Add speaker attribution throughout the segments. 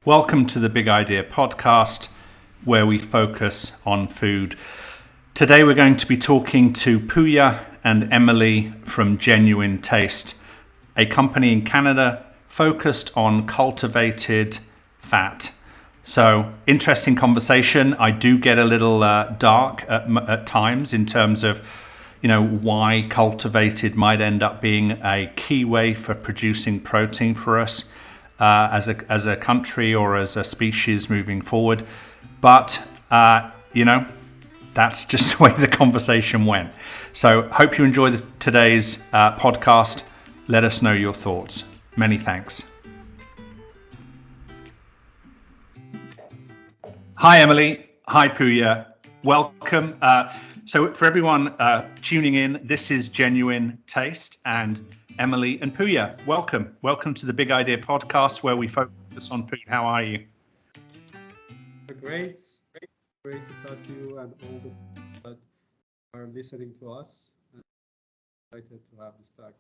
Speaker 1: Welcome to the Big Idea podcast, where we focus on food. Today we're going to be talking to Pooya and Emily from Genuine Taste, a company in Canada focused on cultivated fat. So, interesting conversation. I do get a little dark at times in terms of, why cultivated might end up being a key way for producing protein for us as a country or as a species moving forward. But, that's just the way the conversation went. So, hope you enjoy today's podcast. Let us know your thoughts. Many thanks. Hi, Emily. Hi, Pooya. Welcome. So for everyone tuning in, this is Genuine Taste, and Emily and Pooya, welcome. Welcome to the Big Idea podcast, where we focus on food. How are you?
Speaker 2: Great to talk to you and all the people that are listening to us. I'm excited to have this talk.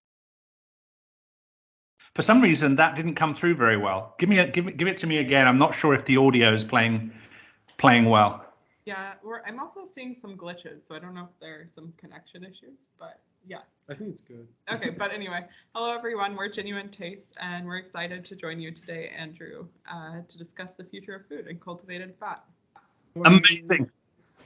Speaker 1: For some reason, that didn't come through very well. Give it to me again. I'm not sure if the audio is playing well.
Speaker 3: Yeah, I'm also seeing some glitches, so I don't know if there are some connection issues, but yeah.
Speaker 2: I think it's good.
Speaker 3: Okay, but anyway, hello everyone, we're Genuine Taste, and we're excited to join you today, Andrew, to discuss the future of food and cultivated fat.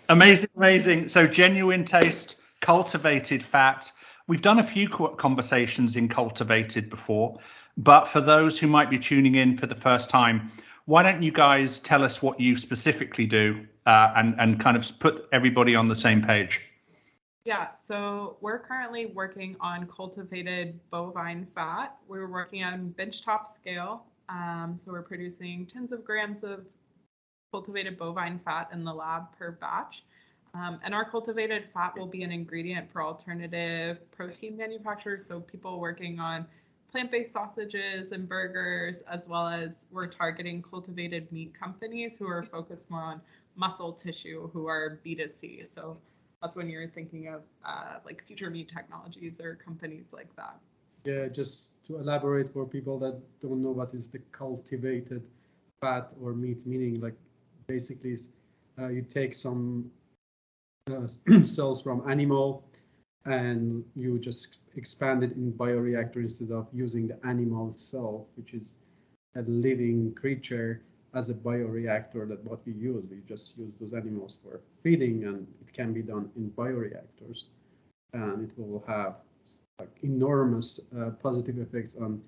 Speaker 1: Amazing. So Genuine Taste, cultivated fat. We've done a few conversations in cultivated before, but for those who might be tuning in for the first time, why don't you guys tell us what you specifically do and kind of put everybody on the same page?
Speaker 3: Yeah, so we're currently working on cultivated bovine fat. We're working on benchtop scale. So we're producing tens of grams of cultivated bovine fat in the lab per batch. And our cultivated fat will be an ingredient for alternative protein manufacturers. So people working on plant-based sausages and burgers, as well as we're targeting cultivated meat companies who are focused more on muscle tissue, who are B2C. So that's when you're thinking of like future meat technologies or companies like that.
Speaker 2: Yeah, just to elaborate for people that don't know what is the cultivated fat or meat, meaning like basically you take some cells from animal and you just expand it in bioreactor instead of using the animal cell, which is a living creature, as a bioreactor. That what we use. We just use those animals for feeding, and it can be done in bioreactors, and it will have like enormous positive effects on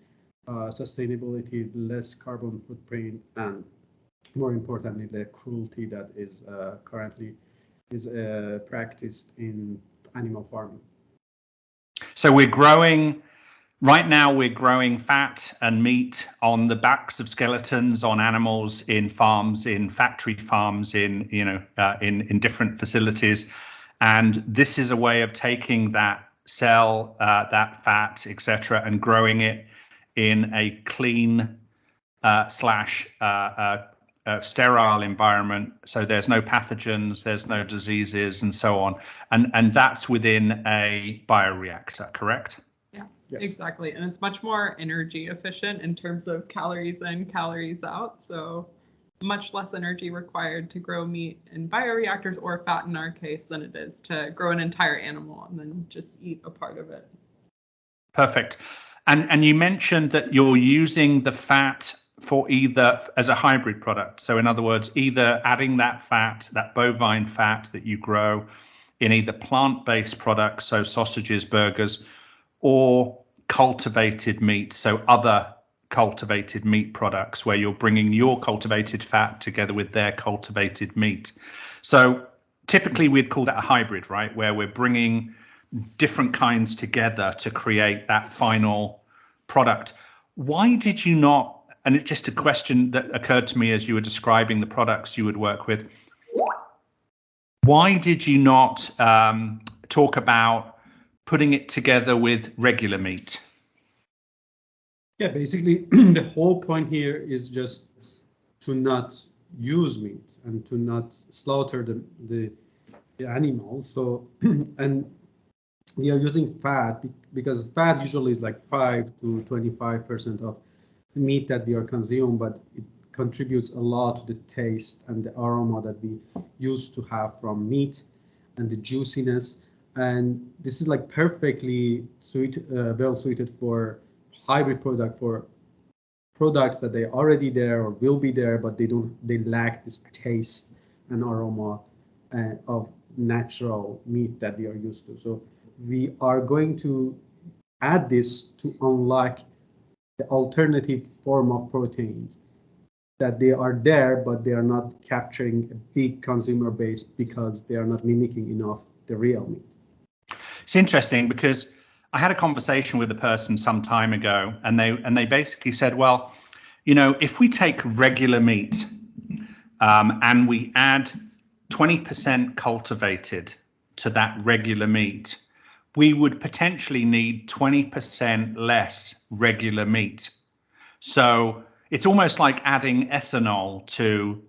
Speaker 2: sustainability, less carbon footprint, and more importantly, the cruelty that is currently practiced in animal farming.
Speaker 1: So we're growing fat and meat on the backs of skeletons on animals in farms, in factory farms, in different facilities. And this is a way of taking that cell, that fat, etc., and growing it in a clean sterile environment, so there's no pathogens, there's no diseases, and so on, and that's within a bioreactor, correct?
Speaker 3: Yeah,
Speaker 2: yes.
Speaker 3: Exactly, and it's much more energy efficient in terms of calories in, calories out, so much less energy required to grow meat in bioreactors, or fat in our case, than it is to grow an entire animal and then just eat a part of it.
Speaker 1: Perfect. And you mentioned that you're using the fat for either as a hybrid product. So in other words, either adding that fat, that bovine fat that you grow in either plant-based products, so sausages, burgers, or cultivated meat, so other cultivated meat products where you're bringing your cultivated fat together with their cultivated meat. So typically we'd call that a hybrid, right? Where we're bringing different kinds together to create that final product. Why did you not, and it's just a question that occurred to me as you were describing the products you would work with, why did you not talk about putting it together with regular meat?
Speaker 2: Yeah, basically the whole point here is just to not use meat and to not slaughter the animal. So and we are using fat because fat usually is like 5 to 25% of meat that we are consuming, but it contributes a lot to the taste and the aroma that we used to have from meat and the juiciness. And this is like perfectly well suited for hybrid product, for products that they already there or will be there, but they lack this taste and aroma of natural meat that we are used to. So we are going to add this to unlock the alternative form of proteins that they are there, but they are not capturing a big consumer base because they are not mimicking enough the real meat.
Speaker 1: It's interesting because I had a conversation with a person some time ago, and they basically said, well, you know, if we take regular meat and we add 20% cultivated to that regular meat, we would potentially need 20% less regular meat. So it's almost like adding ethanol to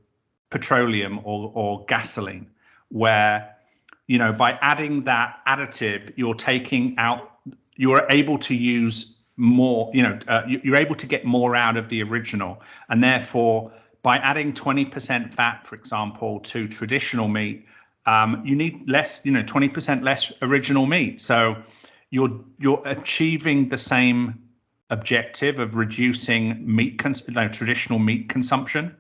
Speaker 1: petroleum or gasoline, where, you know, by adding that additive, you're able to use more, you're able to get more out of the original. And therefore, by adding 20% fat, for example, to traditional meat, you need less, 20% less original meat. So you're achieving the same objective of reducing traditional meat consumption.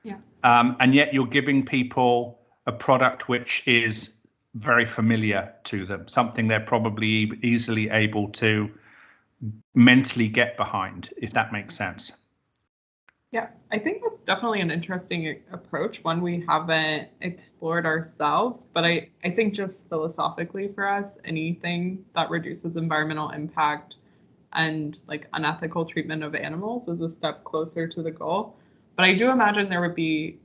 Speaker 3: Yeah.
Speaker 1: And yet you're giving people a product which is very familiar to them, something they're probably easily able to mentally get behind, if that makes sense.
Speaker 3: Yeah, I think that's definitely an interesting approach, one we haven't explored ourselves, but I think just philosophically for us, anything that reduces environmental impact and like unethical treatment of animals is a step closer to the goal. But I do imagine it would be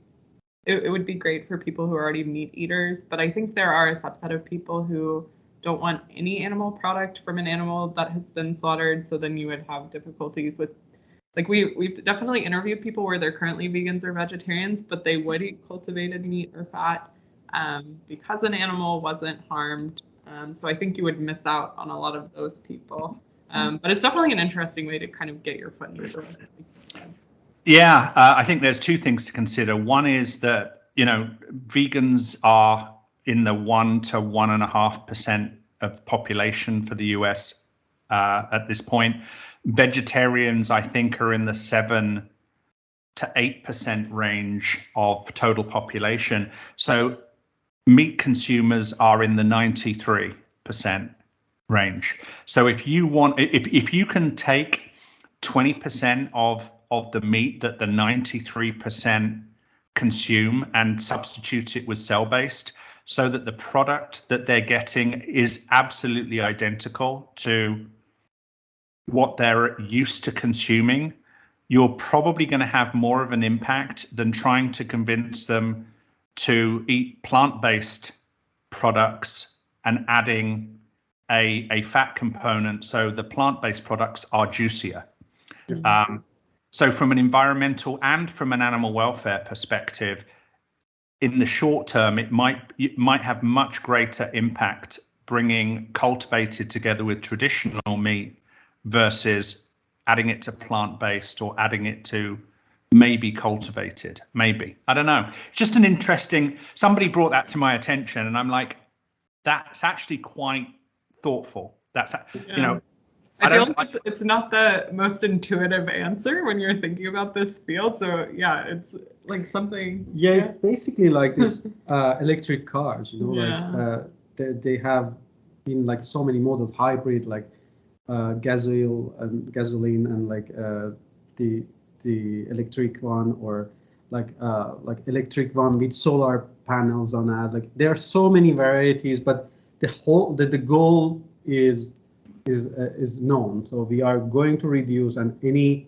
Speaker 3: great for people who are already meat eaters, but I think there are a subset of people who don't want any animal product from an animal that has been slaughtered, so then you would have difficulties with, like, we've definitely interviewed people where they're currently vegans or vegetarians, but they would eat cultivated meat or fat because an animal wasn't harmed. So I think you would miss out on a lot of those people. But it's definitely an interesting way to kind of get your foot in the door.
Speaker 1: Yeah, I think there's two things to consider. One is that, vegans are in the 1 to 1.5% of population for the US at this point. Vegetarians, I think, are in the 7 to 8% range of total population. So meat consumers are in the 93% range. So if you can take 20% of the meat that the 93% consume and substitute it with cell-based, so that the product that they're getting is absolutely identical to what they're used to consuming, you're probably going to have more of an impact than trying to convince them to eat plant-based products and adding a fat component so the plant-based products are juicier. So from an environmental and from an animal welfare perspective, in the short term, it might have much greater impact bringing cultivated together with traditional meat versus adding it to plant-based or adding it to maybe cultivated. Maybe. I don't know. Just an interesting, somebody brought that to my attention and I'm like, that's actually quite thoughtful. That's,
Speaker 3: I feel like it's not the most intuitive answer when you're thinking about this field. So yeah, it's like something.
Speaker 2: Yeah, it's basically like this electric cars, like they have in like so many models, hybrid, like gasoline and like the electric one, or like electric one with solar panels on it. Like there are so many varieties, but the goal is known. So we are going to reduce, and any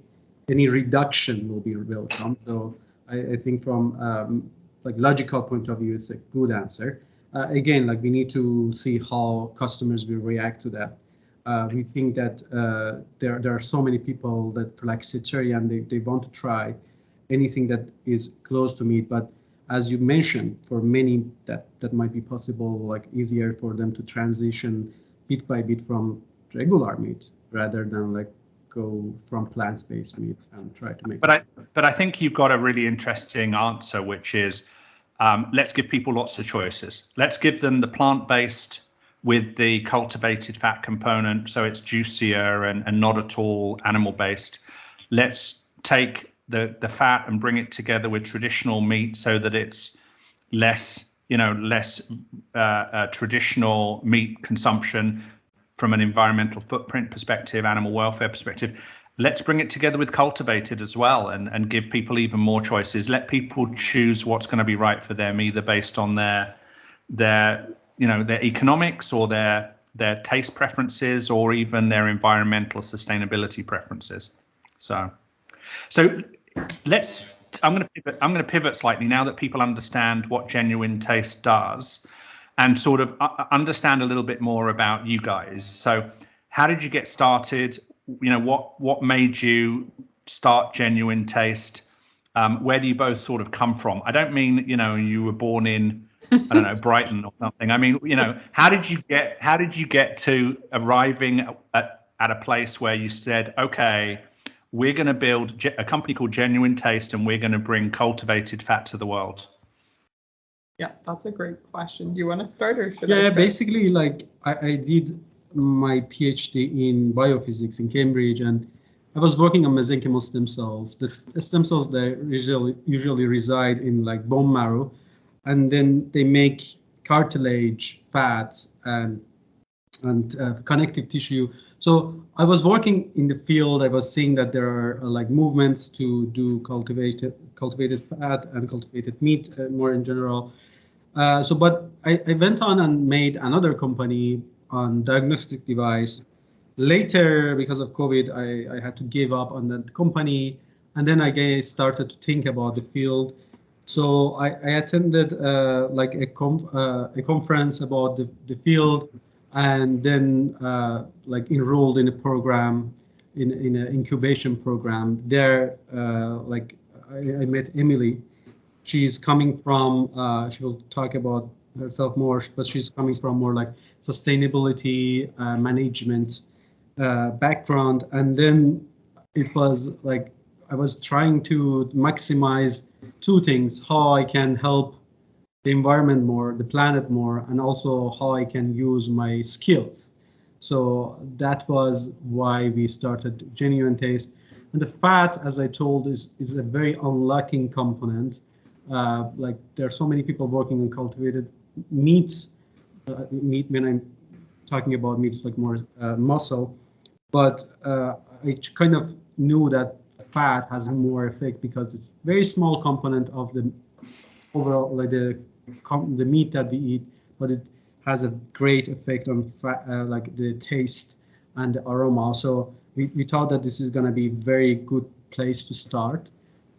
Speaker 2: reduction will be welcome. So I think from like logical point of view, it's a good answer. Again, like we need to see how customers will react to that. We think that there are so many people that flexitarian, they want to try anything that is close to meat, but as you mentioned, for many that might be possible, like easier for them to transition bit by bit from regular meat rather than like go from plant-based meat and try to make.
Speaker 1: But I think you've got a really interesting answer, which is let's give people lots of choices. Let's give them the plant-based with the cultivated fat component, so it's juicier and not at all animal-based. Let's take the fat and bring it together with traditional meat so that it's less traditional meat consumption from an environmental footprint perspective, animal welfare perspective. Let's bring it together with cultivated as well and give people even more choices. Let people choose what's going to be right for them, either based on their economics or their taste preferences or even their environmental sustainability preferences. So I'm going to pivot slightly now that people understand what genuine taste does, and sort of understand a little bit more about you guys. So how did you get started? What made you start Genuine Taste? Where do you both sort of come from? I don't mean, you were born in, I don't know, Brighton or something. I mean, how did you get to arriving at a place where you said, okay, we're going to build a company called Genuine Taste and we're going to bring cultivated fat to the world?
Speaker 3: Yeah, that's a great question. Do you want to start or should I start?
Speaker 2: Basically, I did my PhD in biophysics in Cambridge, and I was working on mesenchymal stem cells. The stem cells that usually reside in bone marrow, and then they make cartilage, fat, and connective tissue. So I was working in the field. I was seeing that there are movements to do cultivated fat and cultivated meat more in general. But I went on and made another company on diagnostic device. Later, because of COVID, I had to give up on that company, and then I started to think about the field. So I attended a conference about the field, and then enrolled in a program, in an incubation program. There, I met Emily. She's coming from, she will talk about herself more, but she's coming from more sustainability management background. And then it was I was trying to maximize two things: how I can help the environment more, the planet more, and also how I can use my skills. So that was why we started Genuine Taste. And the fat, as I told, is a very unlocking component. There are so many people working on cultivated meats. Meat, when I'm talking about meat, it's more muscle. But I kind of knew that fat has more effect because it's a very small component of the overall, the meat that we eat, but it has a great effect on fat, the taste and the aroma. So we thought that this is going to be a very good place to start.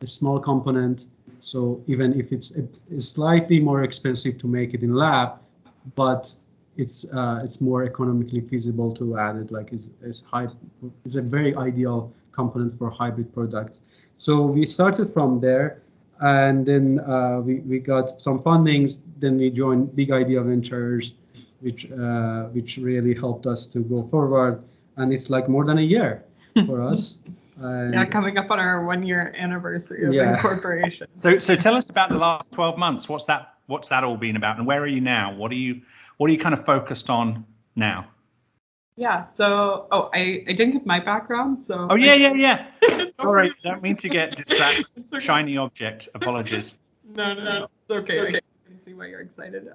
Speaker 2: A small component. So even if it's slightly more expensive to make it in lab, but it's more economically feasible to add it. It's a very ideal component for hybrid products. So we started from there, and then we got some fundings. Then we joined Big Idea Ventures, which really helped us to go forward. And it's more than a year for us.
Speaker 3: Coming up on our 1-year anniversary of incorporation.
Speaker 1: So tell us about the last 12 months. What's that all been about, and where are you now? What are you kind of focused on now?
Speaker 3: Yeah. So I didn't give my background. So
Speaker 1: yeah. Sorry, don't mean to get distracted. Okay. Shiny object. Apologies.
Speaker 3: No, it's okay. I can see why you're excited.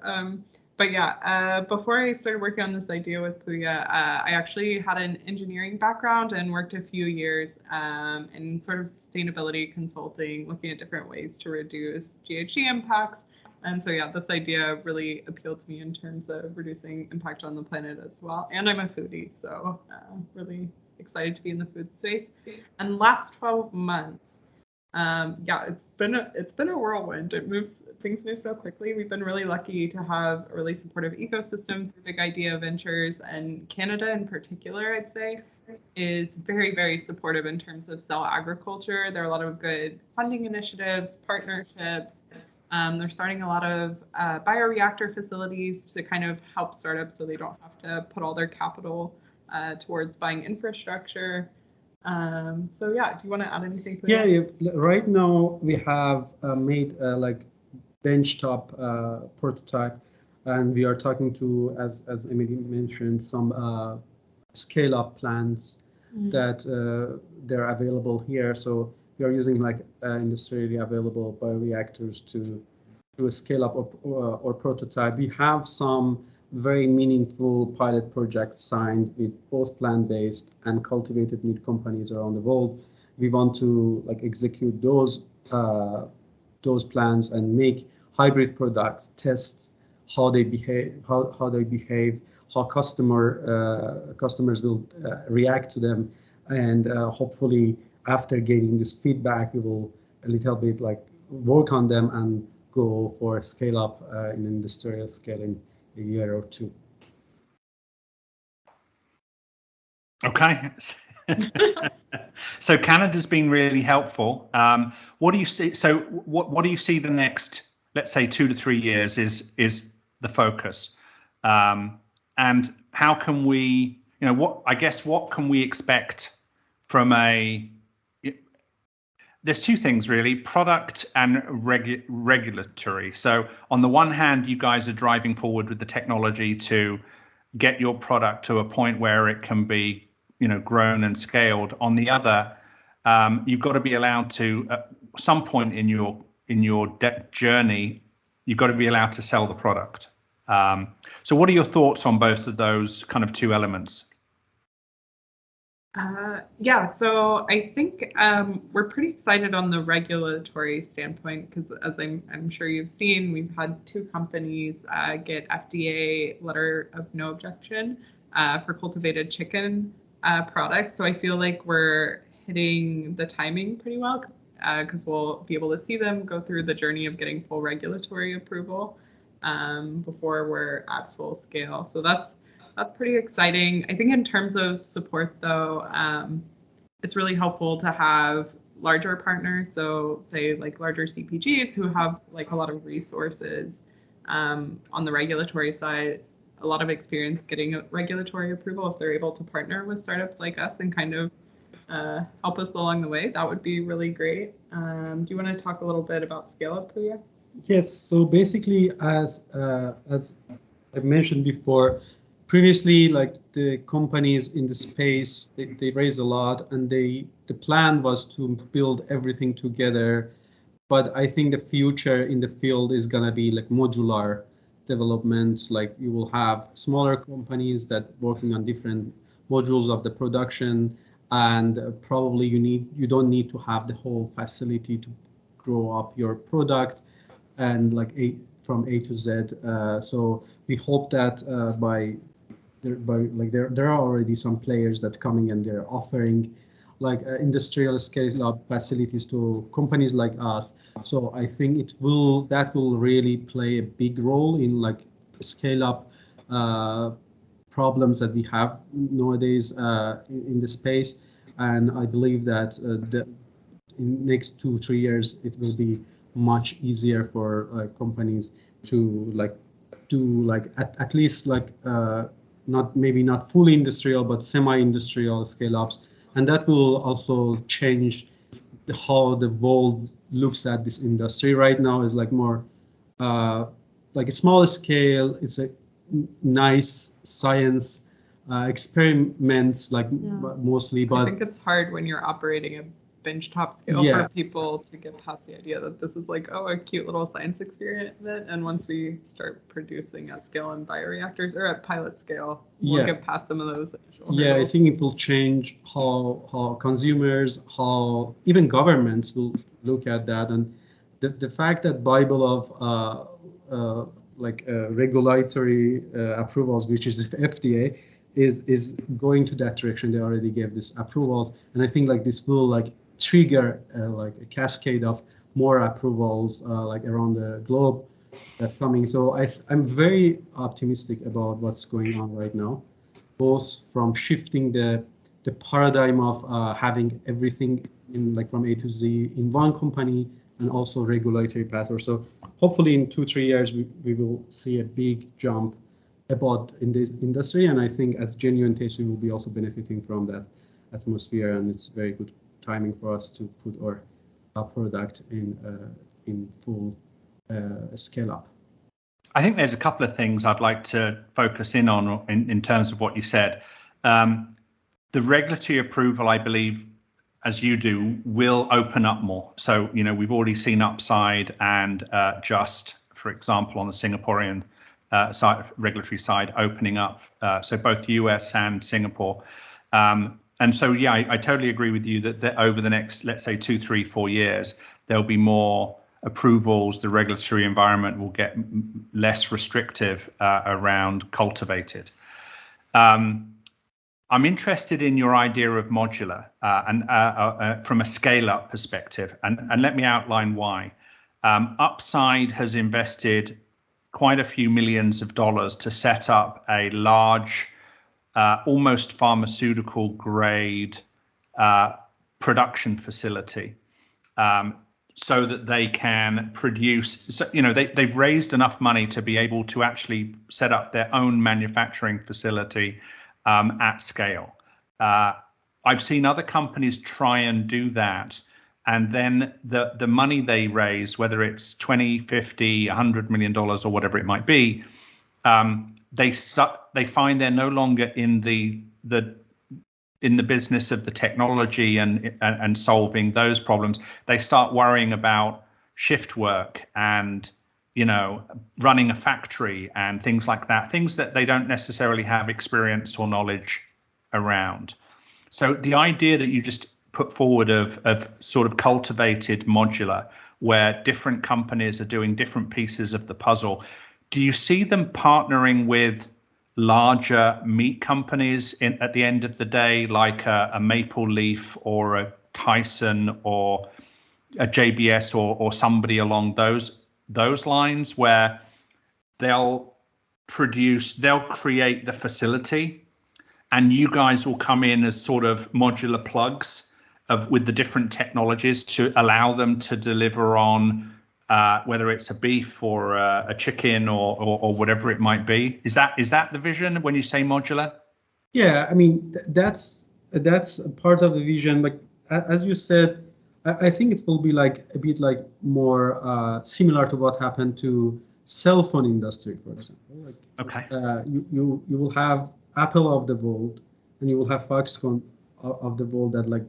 Speaker 3: But yeah, before I started working on this idea with Pooya, I actually had an engineering background and worked a few years in sort of sustainability consulting, looking at different ways to reduce GHG impacts. And so, yeah, this idea really appealed to me in terms of reducing impact on the planet as well. And I'm a foodie, so really excited to be in the food space. And last 12 months, it's been a whirlwind. Things move so quickly. We've been really lucky to have a really supportive ecosystem through Big Idea Ventures, and Canada in particular, I'd say, is very, very supportive in terms of cell agriculture. There are a lot of good funding initiatives, partnerships. They're starting a lot of bioreactor facilities to kind of help startups so they don't have to put all their capital towards buying infrastructure. So yeah, do you want to add anything? Pooya?
Speaker 2: Yeah, right now we have made like benchtop prototype, and we are talking to, as Emily mentioned, some scale-up plans that they're available here. So we are using like industrially available bioreactors to do a scale-up or prototype. We have some very meaningful pilot projects signed with both plant-based and cultivated meat companies around the world. We want to like execute those plans and make hybrid products, test how they behave, how customers will react to them, and hopefully after getting this feedback, we will a little bit like work on them and go for a scale up in industrial scale in a year or two.
Speaker 1: Okay. So Canada's been really helpful. What do you see? So what do you see the next, let's say, 2 to 3 years is the focus, and how can we, what can we expect from there's two things really, product and regulatory. So on the one hand, you guys are driving forward with the technology to get your product to a point where it can be, grown and scaled. On the other, you've got to be allowed to, at some point in your journey, you've got to be allowed to sell the product. So what are your thoughts on both of those kind of two elements?
Speaker 3: Yeah, so I think we're pretty excited on the regulatory standpoint because, as I'm sure you've seen, we've had 2 companies get FDA letter of no objection for cultivated chicken products. So I feel like we're hitting the timing pretty well because we'll be able to see them go through the journey of getting full regulatory approval before we're at full scale. So that's pretty exciting. I think in terms of support, though, it's really helpful to have larger partners. So say like larger CPGs who have like a lot of resources on the regulatory side, a lot of experience getting regulatory approval. If they're able to partner with startups like us and kind of help us along the way, that would be really great. Do you want to talk a little bit about scale up, Pooya?
Speaker 2: Yes. So basically, as I mentioned before, previously, like the companies in the space, they raised a lot, and the plan was to build everything together. But I think the future in the field is gonna be like modular development. Like you will have smaller companies that working on different modules of the production, and probably you don't need to have the whole facility to grow up your product and like from A to Z. So we hope that there are already some players that coming and they're offering like industrial scale up facilities to companies like us. So I think that will really play a big role in like scale up problems that we have nowadays in the space. And I believe that in next 2-3 years it will be much easier for companies to like do like at least like not fully industrial but semi-industrial scale-ups, and that will also change how the world looks at this industry. Right now is like more like a smaller scale. It's a nice science experiments mostly, but
Speaker 3: I think it's hard when you're operating a benchtop scale for people to get past the idea that this is like, a cute little science experiment. And once we start producing at scale in bioreactors or at pilot scale, we'll get past some of those initial hurdles.
Speaker 2: I think it will change how consumers, how even governments will look at that. And the fact that Bible of regulatory approvals, which is FDA, is going to that direction. They already gave this approval, and I think like this will like trigger like a cascade of more approvals like around the globe that's coming. So I'm very optimistic about what's going on right now, both from shifting the paradigm of having everything in like from A to Z in one company, and also regulatory path. So hopefully in 2-3 years we will see a big jump about in this industry, and I think as genuine taste we will be also benefiting from that. atmosphere, and it's very good timing for us to put our product in full scale up.
Speaker 1: I think there's a couple of things I'd like to focus in on in terms of what you said. The regulatory approval, I believe, as you do, will open up more. So, we've already seen upside and just, for example, on the Singaporean regulatory side, opening up. So both US and Singapore. And so, yeah, I totally agree with you that over the next, let's say, 2, 3, 4 years, there'll be more approvals. The regulatory environment will get less restrictive around cultivated. I'm interested in your idea of modular and from a scale-up perspective, and let me outline why. Upside has invested quite a few millions of dollars to set up a large, almost pharmaceutical grade production facility, so that they can produce. So, they've raised enough money to be able to actually set up their own manufacturing facility at scale. I've seen other companies try and do that, and then the money they raise, whether it's 20, 50, $100 million or whatever it might be, they find they're no longer in the business of the technology and solving those problems. They start worrying about shift work and running a factory and things like that, things that they don't necessarily have experience or knowledge around. So the idea that you just put forward of sort of cultivated modular, where different companies are doing different pieces of the puzzle, do you see them partnering with larger meat companies at the end of the day, like a Maple Leaf or a Tyson or a JBS or somebody along those lines, where they'll create the facility and you guys will come in as sort of modular plugs with the different technologies to allow them to deliver on whether it's a beef or a chicken or whatever it might be? Is that the vision when you say modular?
Speaker 2: Yeah, I mean, that's a part of the vision. Like, as you said, I think it will be like a bit like more similar to what happened to cell phone industry, for example. Like,
Speaker 1: okay.
Speaker 2: You will have Apple of the world, and you will have Foxconn of the world that like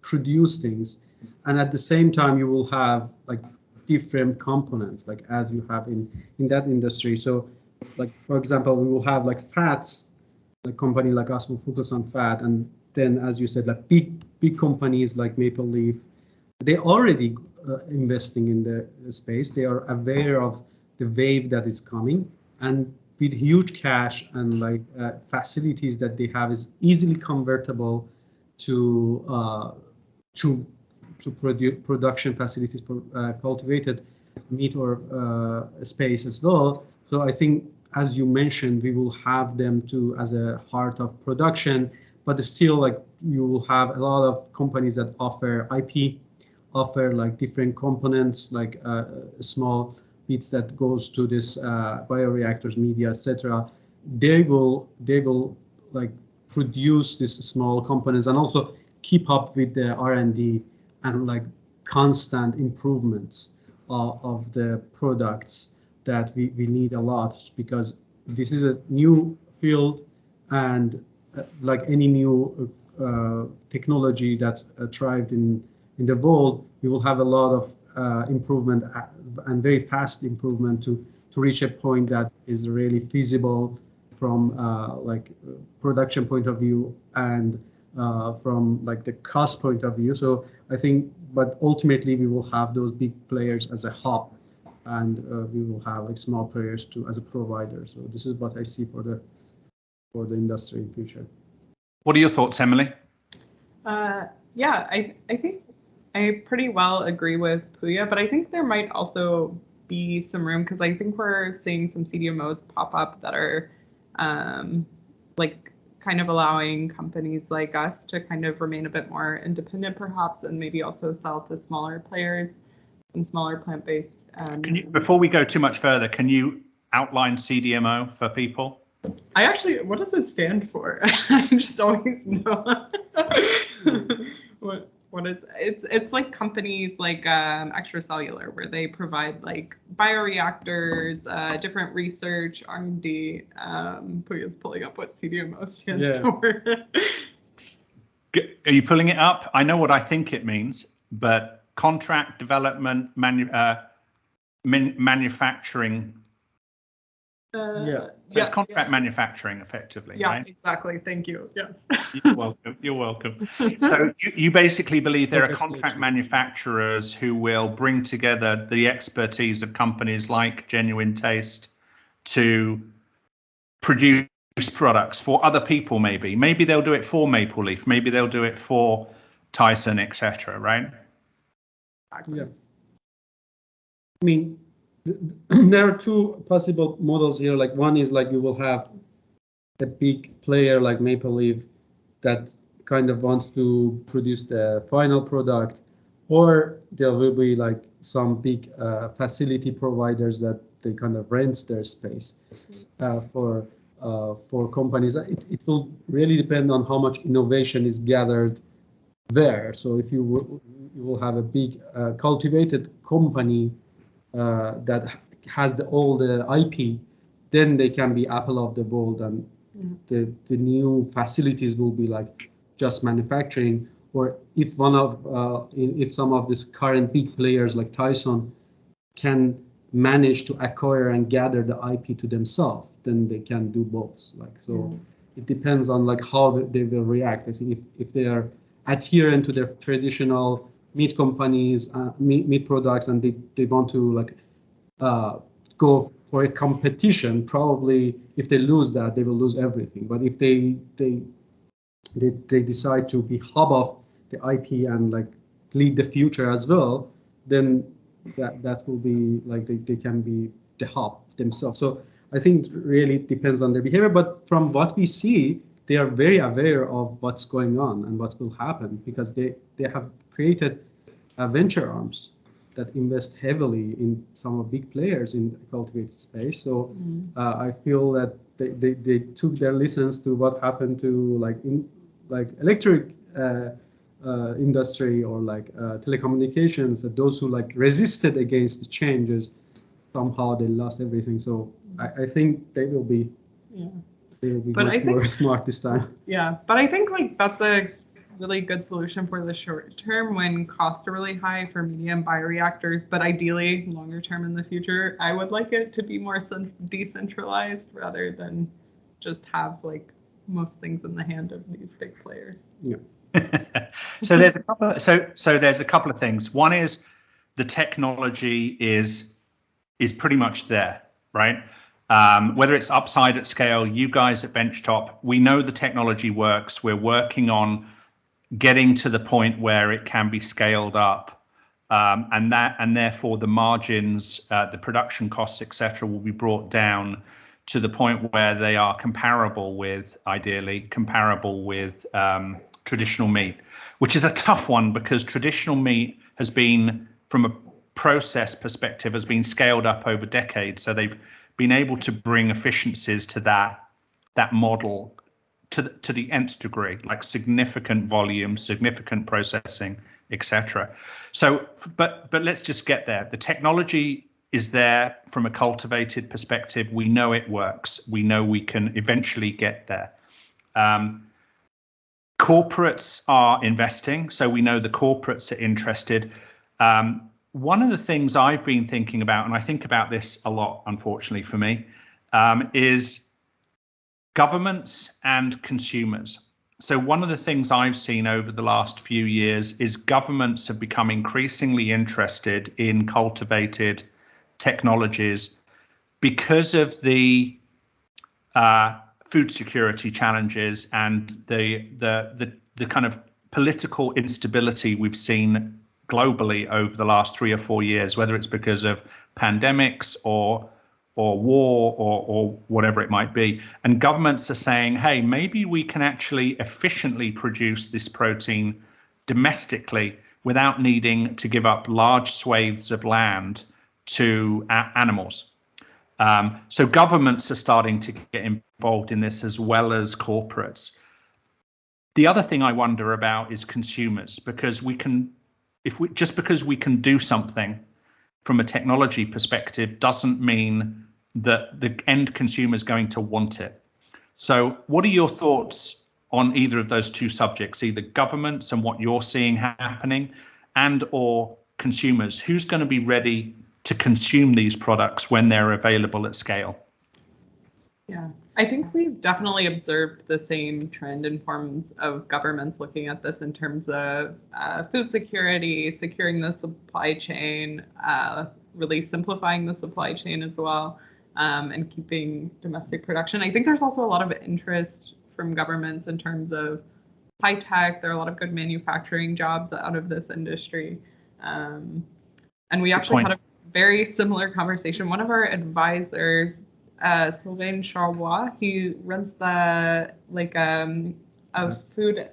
Speaker 2: produce things, and at the same time you will have like different components, like as you have in that industry. So, like for example, we will have like fats. A company like us will focus on fat, and then, as you said, like big companies like Maple Leaf, they already investing in the space. They are aware of the wave that is coming, and with huge cash and like facilities that they have is easily convertible to production facilities for cultivated meat or space as well. So I think, as you mentioned, we will have them too as a heart of production, but still, like, you will have a lot of companies that offer IP, offer like different components, like small bits that goes to this bioreactors, media, etc. They will like produce these small components and also keep up with the R&D and like constant improvements of the products that we need a lot, because this is a new field, and like any new technology that's thrived in the world, we will have a lot of improvement and very fast improvement to reach a point that is really feasible from like production point of view and from like the cost point of view. So I think, but ultimately we will have those big players as a hub, and we will have like small players too as a provider. So this is what I see for the industry in future.
Speaker 1: What are your thoughts, Emily?
Speaker 3: Yeah, I think I pretty well agree with Pooya, but I think there might also be some room, because I think we're seeing some CDMOs pop up that are like kind of allowing companies like us to kind of remain a bit more independent perhaps, and maybe also sell to smaller players and smaller plant-based.
Speaker 1: Before we go too much further, can you outline CDMO for people?
Speaker 3: I actually, what does it stand for? I just always know. What is it's like companies like Extracellular, where they provide like bioreactors, different research, R&D. Pooya's pulling up what CDMO stands for.
Speaker 1: Are you pulling it up? I know what I think it means, but contract development, manufacturing. So it's contract manufacturing, effectively.
Speaker 3: Yeah,
Speaker 1: right?
Speaker 3: Exactly. Thank you. Yes.
Speaker 1: You're welcome. You're welcome. So you basically believe there are contract manufacturers who will bring together the expertise of companies like Genuine Taste to produce products for other people. Maybe they'll do it for Maple Leaf. Maybe they'll do it for Tyson, etc. Right?
Speaker 2: Yeah. I mean, there are two possible models here. Like one is like you will have a big player like Maple Leaf that kind of wants to produce the final product, or there will be like some big facility providers that they kind of rent their space for companies. It will really depend on how much innovation is gathered there. So if you will have a big cultivated company that has all the IP, then they can be apple of the world, and the new facilities will be like just manufacturing. Or if if some of these current big players like Tyson can manage to acquire and gather the IP to themselves, then they can do both. Like so, it depends on like how they will react. I think if they are adherent to their traditional meat companies, meat products, and they want to like go for a competition, probably if they lose that, they will lose everything. But if they decide to be hub of the IP and like lead the future as well, then that will be like they can be the hub themselves. So I think it really depends on their behavior. But from what we see, they are very aware of what's going on and what will happen, because they have created venture arms that invest heavily in some of big players in the cultivated space. So I feel that they took their lessons to what happened to like electric industry or like telecommunications. That those who like resisted against the changes, somehow they lost everything. So I think they will be much more smart this time.
Speaker 3: Yeah, but I think like that's a really good solution for the short term when costs are really high for medium bioreactors, but ideally longer term in the future, I would like it to be more decentralized rather than just have like most things in the hand of these big players.
Speaker 2: Yeah.
Speaker 1: So there's a couple of things. One is the technology is pretty much there, right? Whether it's upside at scale, you guys at Benchtop, we know the technology works. We're working on getting to the point where it can be scaled up, and therefore the margins, the production costs, etc., will be brought down to the point where they are ideally comparable with traditional meat, which is a tough one because traditional meat has been, from a process perspective, has been scaled up over decades. So they've been able to bring efficiencies to that model to the nth degree, like significant volume, significant processing, etc. So, but let's just get there. The technology is there from a cultivated perspective. We know it works. We know we can eventually get there. Corporates are investing, so we know the corporates are interested. One of the things I've been thinking about, and I think about this a lot, unfortunately for me, is governments and consumers. So one of the things I've seen over the last few years is governments have become increasingly interested in cultivated technologies because of the food security challenges and the kind of political instability we've seen globally over the last 3 or 4 years, whether it's because of pandemics or war or whatever it might be. And governments are saying, hey, maybe we can actually efficiently produce this protein domestically without needing to give up large swathes of land to animals. So governments are starting to get involved in this as well as corporates. The other thing I wonder about is consumers, because because we can do something from a technology perspective doesn't mean that the end consumer is going to want it. So what are your thoughts on either of those two subjects, either governments and what you're seeing happening, and or consumers? Who's going to be ready to consume these products when they're available at scale?
Speaker 3: Yeah, I think we've definitely observed the same trend in forms of governments looking at this in terms of food security, securing the supply chain, really simplifying the supply chain as well, and keeping domestic production. I think there's also a lot of interest from governments in terms of high tech. There are a lot of good manufacturing jobs out of this industry. And we actually had a very similar conversation. One of our advisors, Sylvain Charbois, he runs the a food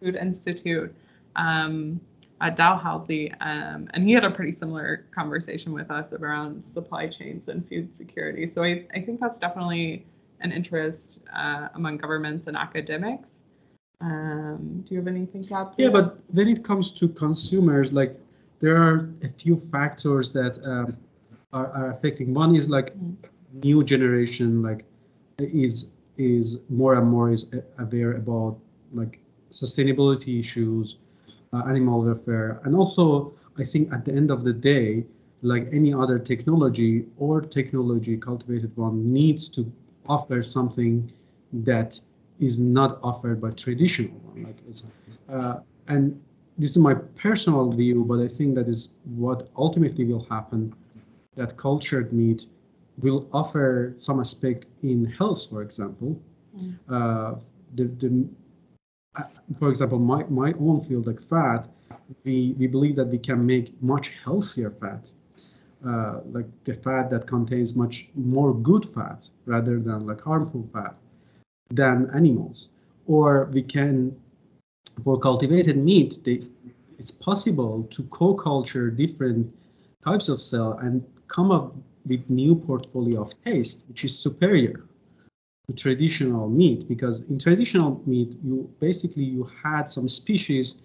Speaker 3: institute at Dalhousie, and he had a pretty similar conversation with us around supply chains and food security. So I think that's definitely an interest among governments and academics. Do you have anything to add?
Speaker 2: Yeah, but when it comes to consumers, like there are a few factors that are affecting. One is like new generation like is more and more is aware about like sustainability issues, animal welfare, and also I think at the end of the day, like any other technology or technology cultivated one needs to offer something that is not offered by traditional one. Like it's and this is my personal view, but I think that is what ultimately will happen, that cultured meat will offer some aspect in health, for example. For example, my own field, like fat, we believe that we can make much healthier fat, like the fat that contains much more good fat rather than like harmful fat than animals. Or we can, for cultivated meat, it's possible to co-culture different types of cell and come up with new portfolio of taste, which is superior to traditional meat, because in traditional meat, you had some species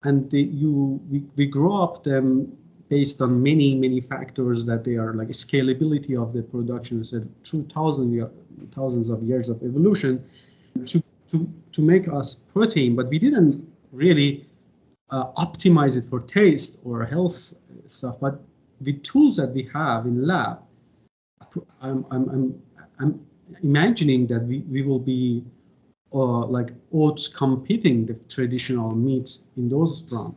Speaker 2: and we grow up them based on many factors that they are like scalability of the production, so through thousands of years of evolution to make us protein, but we didn't really optimize it for taste or health stuff. But the tools that we have in lab, I'm imagining that we will be like out competing the traditional meats in those fronts.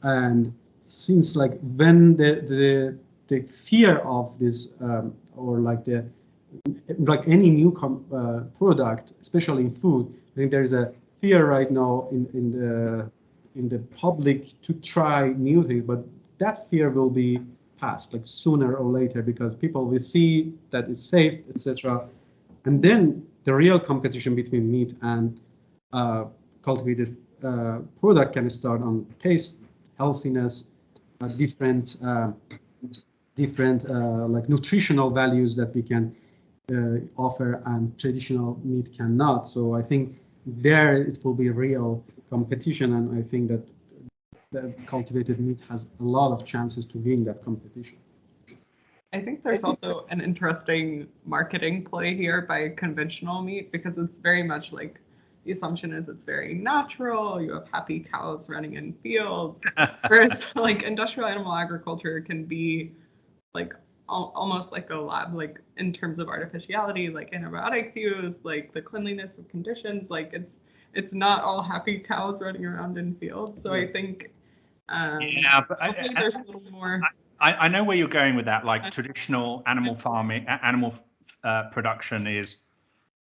Speaker 2: And since like when the fear of this or like any new product, especially in food, I think there is a fear right now in the public to try new things, but that fear will be past like sooner or later, because people will see that it's safe, etc. And then the real competition between meat and cultivated product can start on taste, healthiness, different like nutritional values that we can offer and traditional meat cannot. So I think there it will be real competition, and I think that the cultivated meat has a lot of chances to win that competition.
Speaker 3: I think there's also an interesting marketing play here by conventional meat, because it's very much like the assumption is it's very natural. You have happy cows running in fields, whereas like industrial animal agriculture can be like almost like a lab, like in terms of artificiality, like antibiotics used, like the cleanliness of conditions, like it's not all happy cows running around in fields. So I think
Speaker 1: but
Speaker 3: hopefully there's a little more.
Speaker 1: I know where you're going with that. Like traditional animal farming, animal production is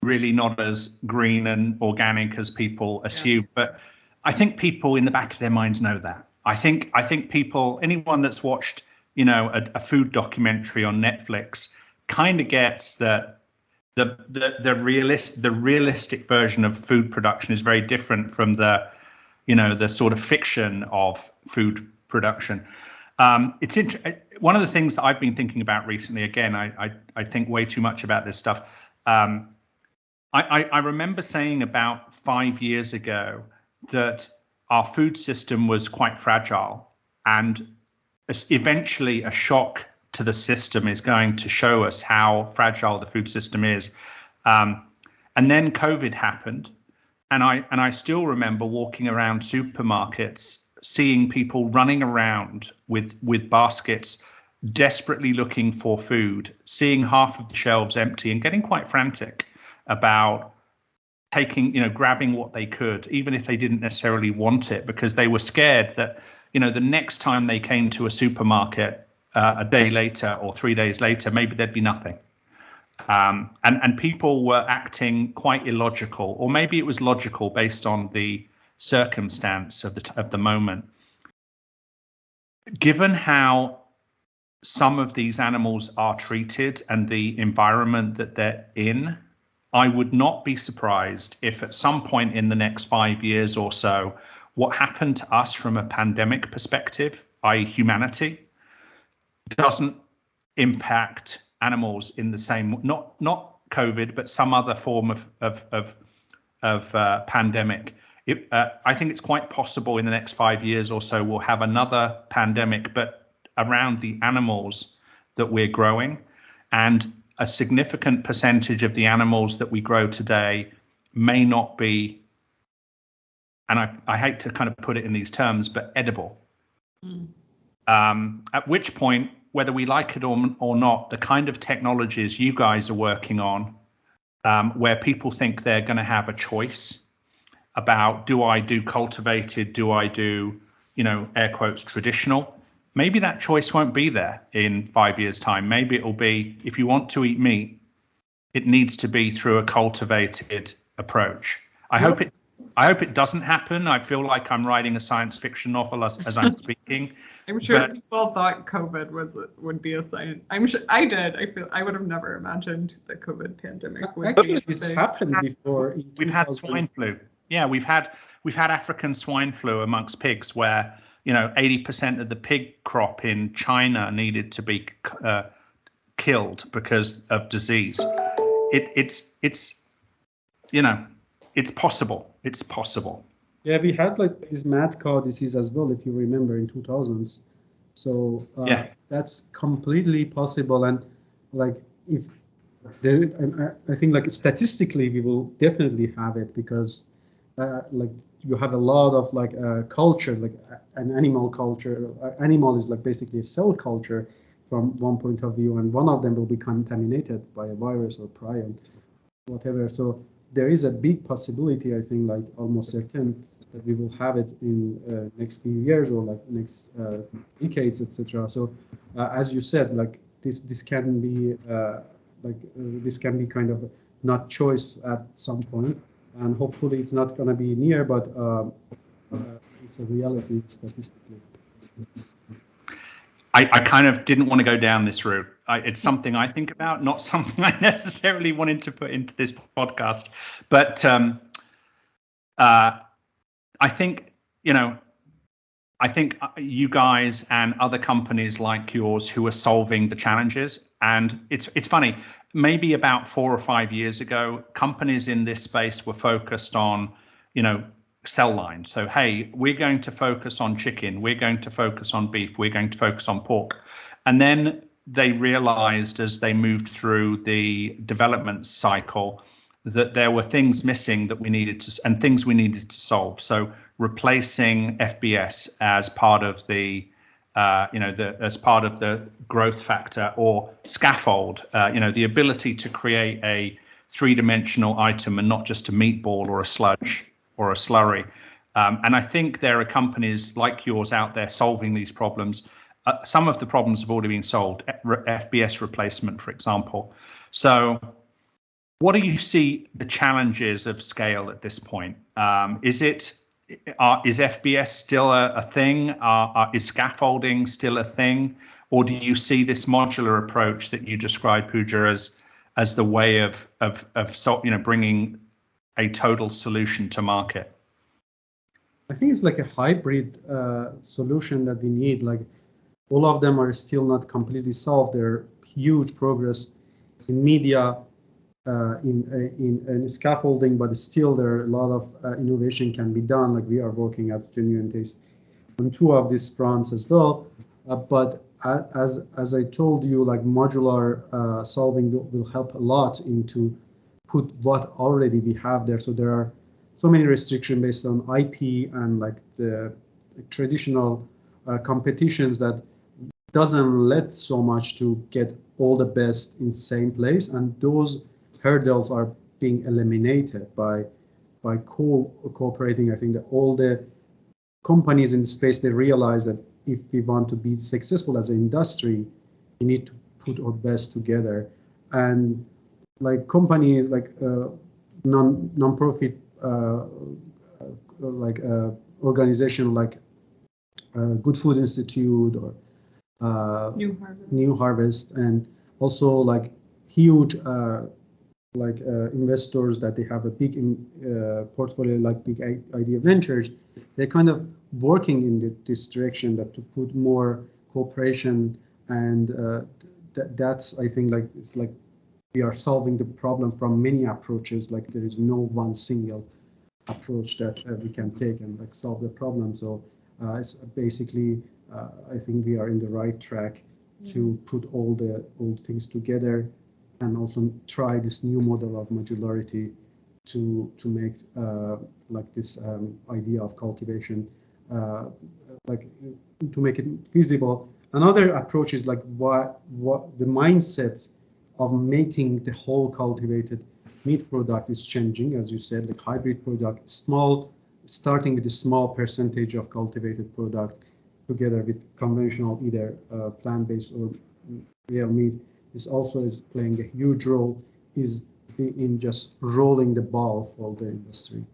Speaker 1: really not as green and organic as people assume. But I think people in the back of their minds know that. I think people, anyone that's watched, a food documentary on Netflix, kind of gets that the realistic version of food production is very different from the sort of fiction of food production. One of the things that I've been thinking about recently, again, I think way too much about this stuff. I remember saying about 5 years ago that our food system was quite fragile, and eventually a shock to the system is going to show us how fragile the food system is. And then COVID happened, and I still remember walking around supermarkets, seeing people running around with baskets, desperately looking for food, seeing half of the shelves empty, and getting quite frantic about grabbing what they could, even if they didn't necessarily want it, because they were scared that, the next time they came to a supermarket a day later or 3 days later, maybe there'd be nothing. And people were acting quite illogical, or maybe it was logical based on the circumstance of the moment. Given how some of these animals are treated and the environment that they're in, I would not be surprised if at some point in the next 5 years or so, what happened to us from a pandemic perspective, i.e. humanity, doesn't impact animals in the same, not COVID, but some other form of pandemic. I think it's quite possible in the next 5 years or so we'll have another pandemic, but around the animals that we're growing. And a significant percentage of the animals that we grow today may not be, and I hate to kind of put it in these terms, but edible. At which point, whether we like it or not, the kind of technologies you guys are working on, where people think they're going to have a choice about, do I do cultivated, do I do, air quotes, traditional? Maybe that choice won't be there in 5 years' time. Maybe it'll be, if you want to eat meat, it needs to be through a cultivated approach. I hope it doesn't happen. I feel like I'm writing a science fiction novel as I'm speaking.
Speaker 3: I'm sure people thought COVID would be a sign. I'm sure I did. I would have never imagined the COVID pandemic would
Speaker 2: actually
Speaker 3: be
Speaker 2: this happened before.
Speaker 1: We've had swine flu. Yeah, we've had African swine flu amongst pigs, where 80% of the pig crop in China needed to be killed because of disease. It's possible. It's possible.
Speaker 2: Yeah, we had like this mad cow disease as well, if you remember, in 2000s. So that's completely possible. And like if there, I think like statistically we will definitely have it, because like you have a lot of like culture, like an animal culture. Animal is like basically a cell culture from one point of view, and one of them will be contaminated by a virus or prion, whatever. So there is a big possibility, I think, like almost certain, that we will have it in next few years or like next decades, etc. So as you said, like this can be this can be kind of not choice at some point, and hopefully it's not going to be near, but it's a reality statistically.
Speaker 1: I kind of didn't want to go down this route. It's something I think about, not something I necessarily wanted to put into this podcast. But I think you guys and other companies like yours who are solving the challenges, and it's funny, maybe about 4 or 5 years ago, companies in this space were focused on, cell line. So, hey, we're going to focus on chicken, we're going to focus on beef, we're going to focus on pork. And then they realized as they moved through the development cycle that there were things missing that we needed to, and things we needed to solve. So replacing FBS as part of the as part of the growth factor, or scaffold, the ability to create a 3-dimensional item and not just a meatball or a sludge or a slurry. And I think there are companies like yours out there solving these problems. Some of the problems have already been solved, FBS replacement, for example. So what do you see the challenges of scale at this point? Is FBS still a thing? Is scaffolding still a thing? Or do you see this modular approach that you described, Pooya, as the way of bringing a total solution to market?
Speaker 2: I think it's like a hybrid solution that we need. Like all of them are still not completely solved. There are huge progress in media, in scaffolding, but still there are a lot of innovation can be done. Like we are working at Genuine Taste on two of these fronts as well. But as I told you, like modular solving will help a lot into put what already we have there. So there are so many restrictions based on IP and like the traditional competitions that doesn't let so much to get all the best in the same place, and those hurdles are being eliminated by cooperating. I think that all the companies in the space, they realize that if we want to be successful as an industry, we need to put our best together. And like companies like non-profit like organization like Good Food Institute or New Harvest, and also like huge investors that they have a big portfolio like big idea ventures. They're kind of working in this direction, that to put more cooperation, and that's, I think, like it's like we are solving the problem from many approaches. Like there is no one single approach that we can take and like solve the problem. So it's basically I think we are in the right track to put all the things together, and also try this new model of modularity to make like this idea of cultivation like to make it feasible. Another approach is like what the mindset of making the whole cultivated meat product is changing, as you said, like hybrid product, starting with a small percentage of cultivated product together with conventional either plant-based or real meat. This also is playing a huge role in just rolling the ball for the industry.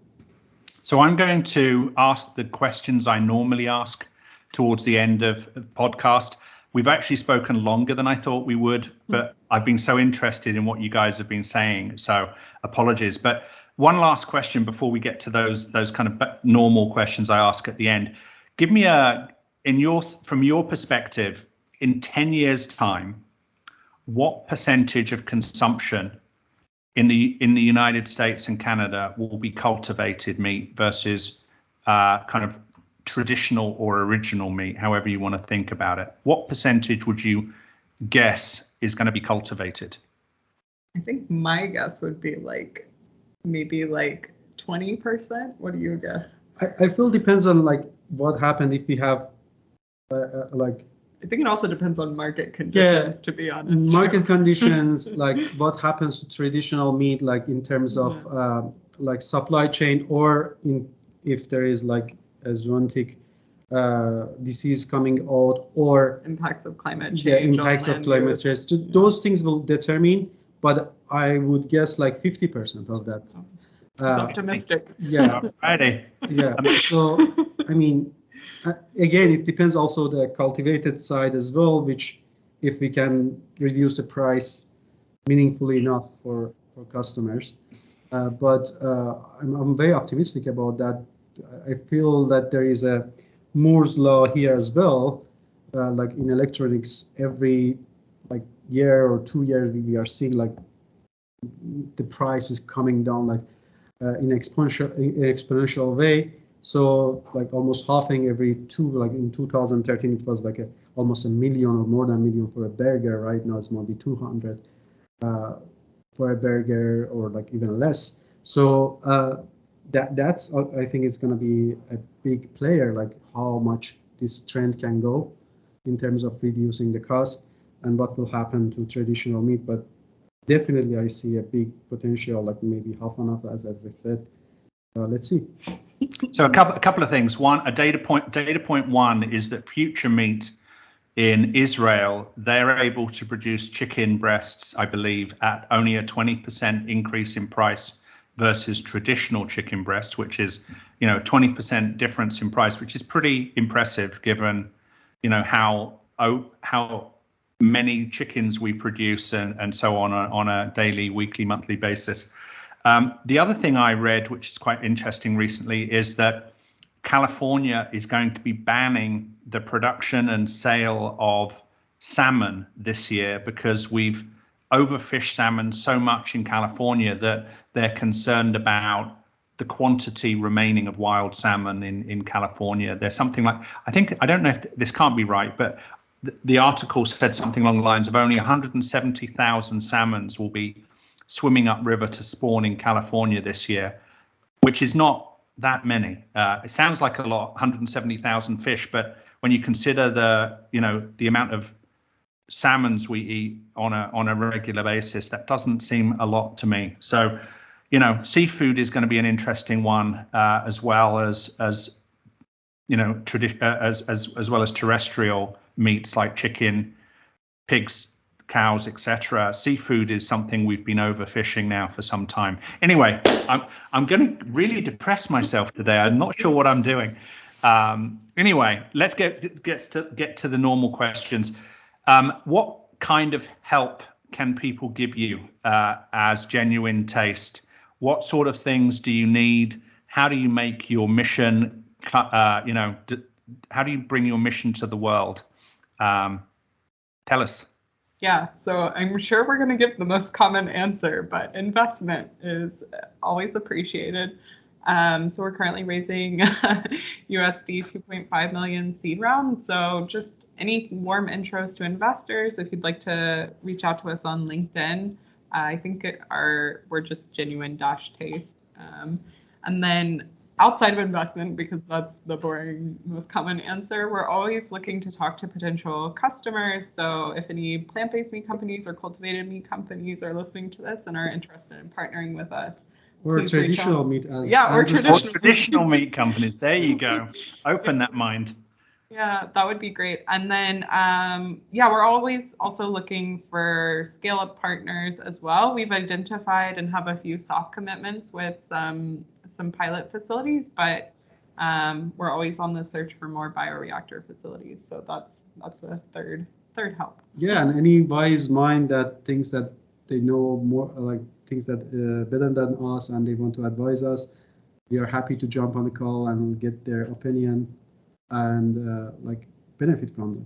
Speaker 1: So I'm going to ask the questions I normally ask towards the end of the podcast. We've actually spoken longer than I thought we would, but I've been so interested in what you guys have been saying, so apologies. But one last question before we get to those kind of normal questions I ask at the end. Give me from your perspective, in 10 years' time, what percentage of consumption in the United States and Canada will be cultivated meat versus kind of traditional or original meat, however you want to think about it? What percentage would you guess is going to be cultivated?
Speaker 3: I think my guess would be like maybe like 20%. What do you guess?
Speaker 2: I feel depends on like what happened if we have like.
Speaker 3: I think it also depends on market conditions, to be honest.
Speaker 2: Market conditions, like what happens to traditional meat, like in terms of like supply chain, or if there is like a zoonotic disease coming out, or
Speaker 3: impacts of climate change.
Speaker 2: Yeah, impacts of climate change. Those things will determine, but I would guess like 50% of that.
Speaker 3: It's optimistic.
Speaker 2: Yeah.
Speaker 1: Friday.
Speaker 2: Yeah. So, I mean, again, it depends also the cultivated side as well, which if we can reduce the price meaningfully enough for customers. But I'm very optimistic about that. I feel that there is a Moore's law here as well. Like in electronics, every like year or 2 years, we are seeing like the price is coming down like in exponential way. So like almost halving every like in 2013, it was like almost $1 million or more than $1 million for a burger. Right now it's maybe 200 for a burger, or like even less. So that's I think it's going to be a big player, like how much this trend can go in terms of reducing the cost and what will happen to traditional meat. But definitely I see a big potential, like maybe half and half, as I said. Let's see.
Speaker 1: So a couple of things. One, data point one is that Future Meat in Israel, they're able to produce chicken breasts, I believe, at only a 20% increase in price versus traditional chicken breast, which is, 20% difference in price, which is pretty impressive given, how many chickens we produce and so on a daily, weekly, monthly basis. The other thing I read, which is quite interesting recently, is that California is going to be banning the production and sale of salmon this year because we've overfished salmon so much in California that they're concerned about the quantity remaining of wild salmon in California. There's something like, I don't know if this can't be right, but the article said something along the lines of only 170,000 salmons will be swimming upriver to spawn in California this year, which is not that many. It sounds like a lot, 170,000 fish, but when you consider the amount of salmons we eat on a regular basis, that doesn't seem a lot to me. So, seafood is going to be an interesting one, as well as as well as terrestrial meats like chicken, pigs, cows, etc. Seafood is something we've been overfishing now for some time. Anyway, I'm going to really depress myself today. I'm not sure what I'm doing. Anyway, let's get to the normal questions. What kind of help can people give you as Genuine Taste? What sort of things do you need? How do you make your mission? How do you bring your mission to the world? Tell us.
Speaker 3: Yeah, so I'm sure we're going to give the most common answer, but investment is always appreciated. So we're currently raising USD 2.5 million seed round. So just any warm intros to investors, if you'd like to reach out to us on LinkedIn, I think we're just Genuine-Taste. And then outside of investment, because that's the boring, most common answer, we're always looking to talk to potential customers. So if any plant-based meat companies or cultivated meat companies are listening to this and are interested in partnering with us,
Speaker 2: or traditional meat,
Speaker 3: or
Speaker 1: traditional meat companies. There you go. Open that mind.
Speaker 3: Yeah, that would be great. And then, we're always also looking for scale-up partners as well. We've identified and have a few soft commitments with some pilot facilities, but we're always on the search for more bioreactor facilities. So that's a third help.
Speaker 2: Yeah, and any wise mind that thinks that they know more, like things that better than us, and they want to advise us, we are happy to jump on the call and get their opinion and benefit from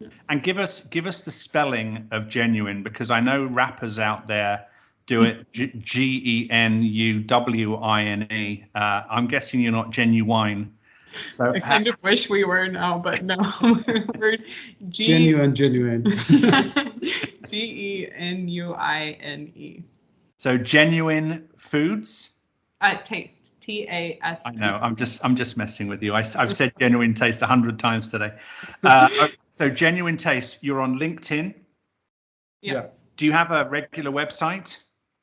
Speaker 2: it.
Speaker 1: And give us the spelling of Genuine, because I know rappers out there do it Genuwine. I'm guessing you're not genuine. So
Speaker 3: I kind of wish we were now, but no. We're
Speaker 2: Genuine.
Speaker 3: Genuine.
Speaker 1: So Genuine Foods.
Speaker 3: Taste. TAST.
Speaker 1: I know. I'm just messing with you. I've said Genuine Taste 100 times today. So Genuine Taste. You're on LinkedIn.
Speaker 3: Yes.
Speaker 1: Do you have a regular website?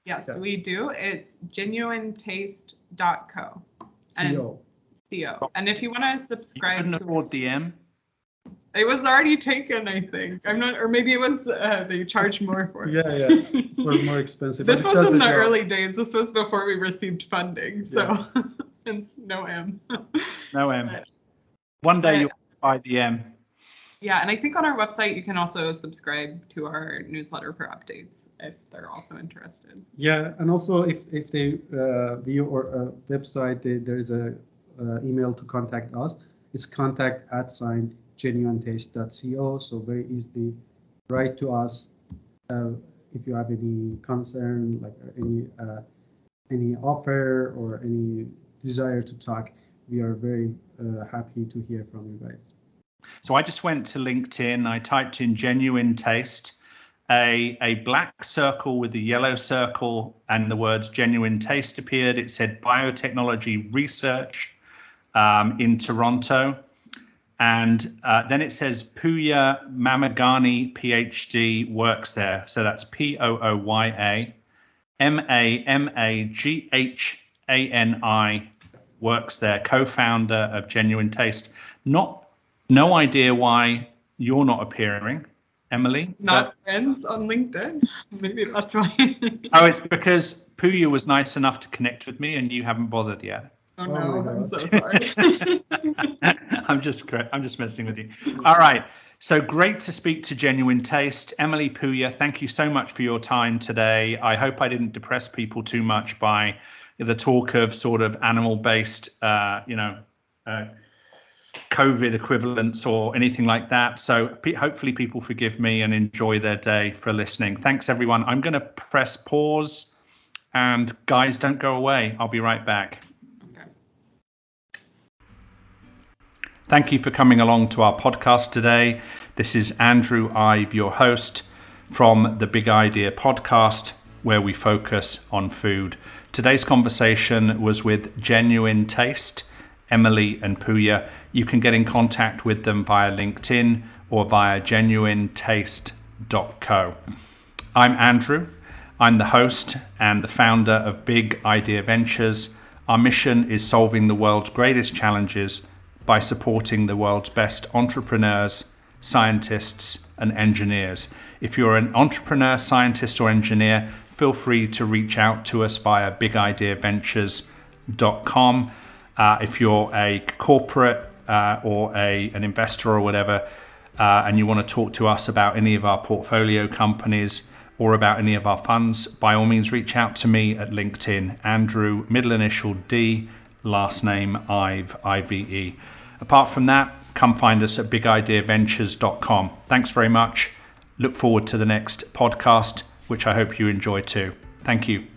Speaker 3: Yes, we do. It's genuinetaste.co.
Speaker 2: CO.
Speaker 3: And if you want to subscribe,
Speaker 1: you couldn't afford the M.
Speaker 3: It was already taken, I think. I'm not, or maybe it was they charged more for it.
Speaker 2: Yeah, it was more expensive.
Speaker 3: This was in the early days. This was before we received funding, so it's no M.
Speaker 1: No M. One day you'll buy the M.
Speaker 3: Yeah, and I think on our website you can also subscribe to our newsletter for updates if they're also interested.
Speaker 2: Yeah, and also if they view our website, there is a email to contact us. It's contact@genuinetaste.co. So very easily write to us if you have any concern, like any offer or any desire to talk. We are very happy to hear from you guys.
Speaker 1: So I just went to LinkedIn. I typed in Genuine Taste. A black circle with a yellow circle and the words Genuine Taste appeared. It said biotechnology research in Toronto. And then it says Pooya Mamaghani PhD works there. So that's Pooya Mamaghani works there, co-founder of Genuine Taste. No idea why you're not appearing, Emily.
Speaker 3: Not friends on LinkedIn. Maybe that's why.
Speaker 1: Oh, it's because Pooya was nice enough to connect with me and you haven't bothered yet.
Speaker 3: Oh no, I'm so sorry.
Speaker 1: I'm just messing with you. All right. So great to speak to Genuine Taste. Emily, Pooya, thank you so much for your time today. I hope I didn't depress people too much by the talk of sort of animal-based, COVID equivalents or anything like that. So hopefully people forgive me and enjoy their day for listening. Thanks, everyone. I'm going to press pause, and guys, don't go away. I'll be right back.
Speaker 3: Okay.
Speaker 1: Thank you for coming along to our podcast today. This is Andrew Ive, your host from the Big Idea podcast, where we focus on food. Today's conversation was with Genuine Taste, Emily and Pooya. You can get in contact with them via LinkedIn or via genuinetaste.co. I'm Andrew. I'm the host and the founder of Big Idea Ventures. Our mission is solving the world's greatest challenges by supporting the world's best entrepreneurs, scientists, and engineers. If you're an entrepreneur, scientist, or engineer, feel free to reach out to us via bigideaventures.com. If you're a corporate or an investor or whatever, and you want to talk to us about any of our portfolio companies or about any of our funds, by all means reach out to me at LinkedIn, Andrew, middle initial D, last name Ive, I-V-E. Apart from that, come find us at bigideaventures.com. Thanks very much. Look forward to the next podcast, which I hope you enjoy too. Thank you.